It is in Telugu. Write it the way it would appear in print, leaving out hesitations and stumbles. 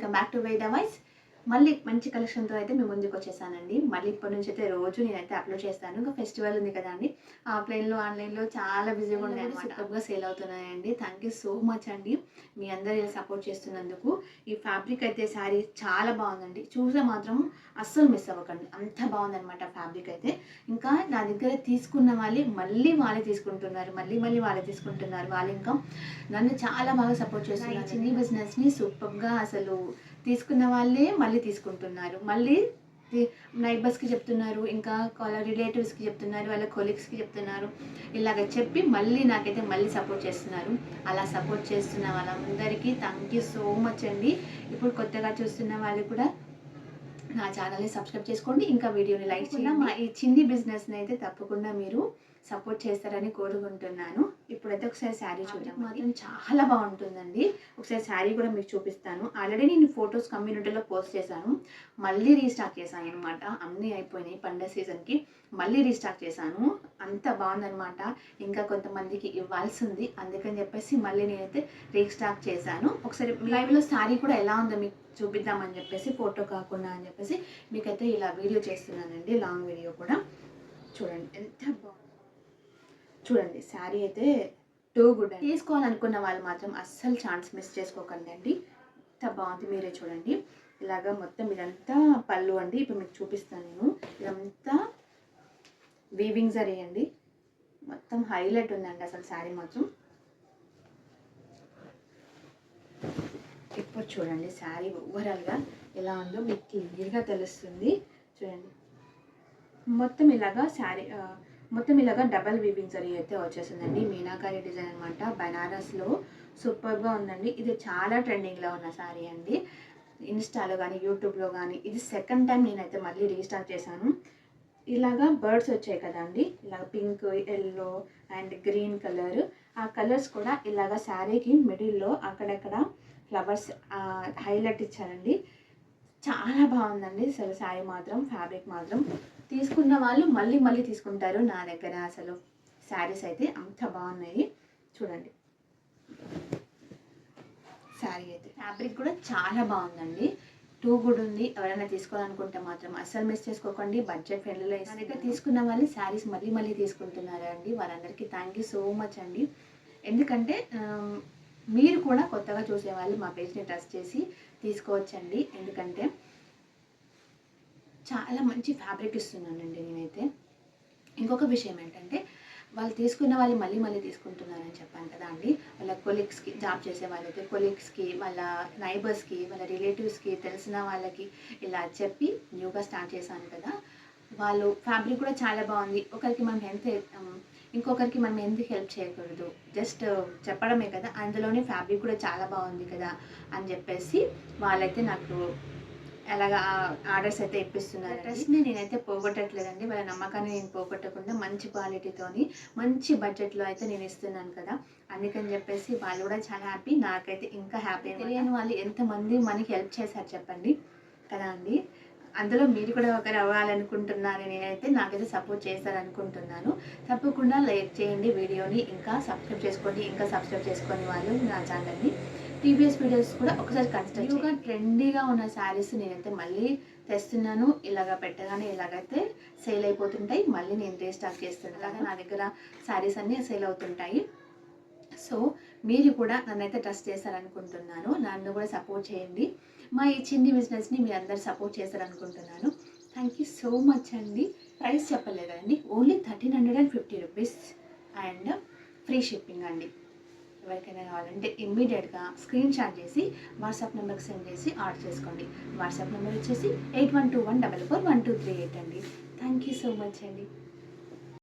వెల్కమ్ బ్యాక్ టు వేద వాయిస్. మళ్ళీ మంచి కలెక్షన్తో అయితే మేము ముందుకు వచ్చేసానండి. మళ్ళీ ఇప్పటి నుంచి అయితే రోజు నేనైతే అప్లోడ్ చేస్తాను. ఇంకా ఫెస్టివల్ ఉంది కదా అండి, ఆఫ్లైన్లో ఆన్లైన్లో చాలా బిజీగా ఉన్నాయి అనమాట. సూపర్గా సేల్ అవుతున్నాయండి. థ్యాంక్ యూ సో మచ్ అండి, మీ అందరూ ఇలా సపోర్ట్ చేస్తున్నందుకు. ఈ ఫ్యాబ్రిక్ అయితే శారీ చాలా బాగుందండి, చూసే మాత్రం అస్సలు మిస్ అవ్వకండి, అంత బాగుందనమాట ఫ్యాబ్రిక్ అయితే. ఇంకా నా దగ్గర తీసుకున్న వాళ్ళే తీసుకుంటున్నారు, మళ్ళీ వాళ్ళే తీసుకుంటున్నారు. వాళ్ళు ఇంకా నన్ను చాలా బాగా సపోర్ట్ చేస్తున్నారు. చిన్ని బిజినెస్ని సూపర్గా అసలు తీసుకున్న వాళ్ళే మళ్ళీ తీసుకుంటున్నారు, మళ్ళీ నైబర్స్కి చెప్తున్నారు, ఇంకా వాళ్ళ రిలేటివ్స్కి చెప్తున్నారు, వాళ్ళ కొలీగ్స్కి చెప్తున్నారు. ఇలాగ చెప్పి మళ్ళీ నాకైతే మళ్ళీ సపోర్ట్ చేస్తున్నారు. అలా సపోర్ట్ చేస్తున్న వాళ్ళందరికీ థ్యాంక్ యూ సో మచ్ అండి. ఇప్పుడు కొత్తగా చూస్తున్న వాళ్ళు కూడా నా ఛానల్ని సబ్స్క్రైబ్ చేసుకోండి, ఇంకా వీడియోని లైక్ చేయండి. మా ఈ చిన్ని బిజినెస్ని అయితే తప్పకుండా మీరు సపోర్ట్ చేస్తారని కోరుకుంటున్నాను. ఇప్పుడైతే ఒకసారి శారీ చూద్దాం. మాత్రం చాలా బాగుంటుందండి. ఒకసారి శారీ కూడా మీకు చూపిస్తాను. ఆల్రెడీ నేను ఫొటోస్ కమ్యూనిటీలో పోస్ట్ చేశాను, మళ్ళీ రీస్టాక్ చేశాను అనమాట. అన్నీ అయిపోయినాయి, పండగ సీజన్కి మళ్ళీ రీస్టాక్ చేశాను. అంత బాగుందనమాట. ఇంకా కొంతమందికి ఇవ్వాల్సి ఉంది, అందుకని చెప్పేసి మళ్ళీ నేనైతే రీస్టాక్ చేశాను. ఒకసారి లైవ్లో శారీ కూడా ఎలా ఉందో మీకు చూపిద్దామని చెప్పేసి, ఫోటో కాకుండా అని చెప్పేసి మీకైతే ఇలా వీడియో చేస్తున్నానండి, లాంగ్ వీడియో కూడా. చూడండి ఎంత బాగుంది, చూడండి శారీ అయితే టూ గుడ్. తీసుకోవాలనుకున్న వాళ్ళు మాత్రం అస్సలు ఛాన్స్ మిస్ చేసుకోకండి అండి, ఎంత బాగుంది. మీరే చూడండి. ఇలాగా మొత్తం ఇదంతా పళ్ళు అండి. ఇప్పుడు మీకు చూపిస్తాను నేను. ఇదంతా వీవింగ్ జరీ అండి, మొత్తం హైలైట్ ఉందండి అసలు శారీ మాత్రం. ఇప్పుడు చూడండి శారీ ఓవరాల్గా ఎలా ఉందో మీకు క్లియర్గా తెలుస్తుంది. చూడండి మొత్తం ఇలాగా శారీ మొత్తం ఇలాగా డబల్ వీవింగ్ జరీ అయితే వచ్చేసిందండి. మీనాకారి డిజైన్ అనమాట, బనారస్లో సూపర్గా ఉందండి. ఇది చాలా ట్రెండింగ్లో ఉన్న శారీ అండి, ఇన్స్టాలో కానీ యూట్యూబ్లో కానీ. ఇది సెకండ్ టైం నేనైతే మళ్ళీ రీస్టార్ట్ చేశాను. ఇలాగా బర్డ్స్ వచ్చాయి కదండి, ఇలాగ pink, yellow and green colour. ఆ కలర్స్ కూడా ఇలాగ శారీకి మిడిల్లో అక్కడక్కడ ఫ్లవర్స్ హైలైట్ ఇచ్చారండి. చాలా బాగుందండి అసలు శారీ మాత్రం. ఫ్యాబ్రిక్ మాత్రం తీసుకున్న వాళ్ళు మళ్ళీ తీసుకుంటారు నా దగ్గర. అసలు శారీస్ అయితే అంత బాగున్నాయి. చూడండి శారీ అయితే, ఫ్యాబ్రిక్ కూడా చాలా బాగుందండి, టూ గుడ్ ఉంది. ఎవరైనా తీసుకోవాలనుకుంటే మాత్రం అస్సలు మిస్ చేసుకోకండి. బడ్జెట్ ఫ్రెండ్లీలో నా దగ్గర తీసుకున్న వాళ్ళు శారీస్ మళ్ళీ తీసుకుంటున్నారు అండి. వాళ్ళందరికీ థ్యాంక్ యూ సో మచ్ అండి. ఎందుకంటే మీరు కూడా కొత్తగా చూసేవాళ్ళు మా పేజ్ని ట్రస్ట్ చేసి తీసుకోవచ్చండి. ఎందుకంటే చాలా మంచి ఫ్యాబ్రిక్ ఇస్తున్నానండి నేనైతే. ఇంకొక విషయం ఏంటంటే, వాళ్ళు తీసుకున్న వాళ్ళు మళ్ళీ తీసుకుంటున్నారని చెప్పాను కదా అండి. వాళ్ళ కొలీగ్స్కి, జాబ్ చేసే వాళ్ళకి కొలీగ్స్కి, వాళ్ళ నైబర్స్కి, వాళ్ళ రిలేటివ్స్కి, తెలిసిన వాళ్ళకి ఇలా చెప్పి న్యూగా స్టార్ట్ చేశాను కదా. వాళ్ళు ఫ్యాబ్రిక్ కూడా చాలా బాగుంది. ఒకరికి మనం ఇంకొకరికి మనం ఎందుకు హెల్ప్ చేయకూడదు, జస్ట్ చెప్పడమే కదా. అందులోనే ఫ్యాబ్రిక్ కూడా చాలా బాగుంది కదా అని చెప్పేసి వాళ్ళైతే నాకు అలాగా ఆర్డర్స్ అయితే ఇప్పిస్తున్నారు. ట్రస్ట్ని నేనైతే పోగొట్టట్లేదండి, వాళ్ళ నమ్మకాన్ని నేను పోగొట్టకుండా మంచి క్వాలిటీతోని మంచి బడ్జెట్లో అయితే నేను ఇస్తున్నాను కదా. అందుకని చెప్పేసి వాళ్ళు కూడా చాలా హ్యాపీ, నాకైతే ఇంకా హ్యాపీ. తెలియని వాళ్ళు ఎంతమంది మనకి హెల్ప్ చేశారు చెప్పండి కదా అండి. అందులో మీరు కూడా ఒకరు అవ్వాలనుకుంటున్నారు. నేనైతే నాకైతే సపోర్ట్ చేస్తారనుకుంటున్నాను. తప్పకుండా లైక్ చేయండి వీడియోని, ఇంకా సబ్స్క్రైబ్ చేసుకోండి. ఇంకా సబ్స్క్రైబ్ చేసుకొని వాళ్ళు నా ఛానల్ని ప్రీవియస్ వీడియోస్ కూడా ఒకసారి కన్సిడర్ చేయండి. ట్రెండీగా ఉన్న శారీస్ నేనైతే మళ్ళీ తెస్తున్నాను. ఇలాగ పెట్టగానే ఇలాగైతే సేల్ అయిపోతుంటాయి, మళ్ళీ నేను రీస్టాక్ చేస్తున్నాను. అలాగే నా దగ్గర శారీస్ అన్నీ సేల్ అవుతుంటాయి. సో మీరు కూడా నన్నైతే ట్రస్ట్ చేస్తారనుకుంటున్నాను, నన్ను కూడా సపోర్ట్ చేయండి. మా ఈ చిన్ని బిజినెస్ని మీరు అందరు సపోర్ట్ చేస్తారనుకుంటున్నాను. థ్యాంక్ యూ సో మచ్ అండి. ప్రైస్ చెప్పలేదండి, only 1350 rupees and free shipping అండి. ఎవరికైనా కావాలంటే ఇమ్మీడియట్గా స్క్రీన్ షాట్ చేసి వాట్సాప్ నెంబర్కి సెండ్ చేసి ఆర్డర్ చేసుకోండి. వాట్సాప్ నెంబర్ వచ్చేసి 8121441238 అండి. థ్యాంక్ యూ సో మచ్ అండి.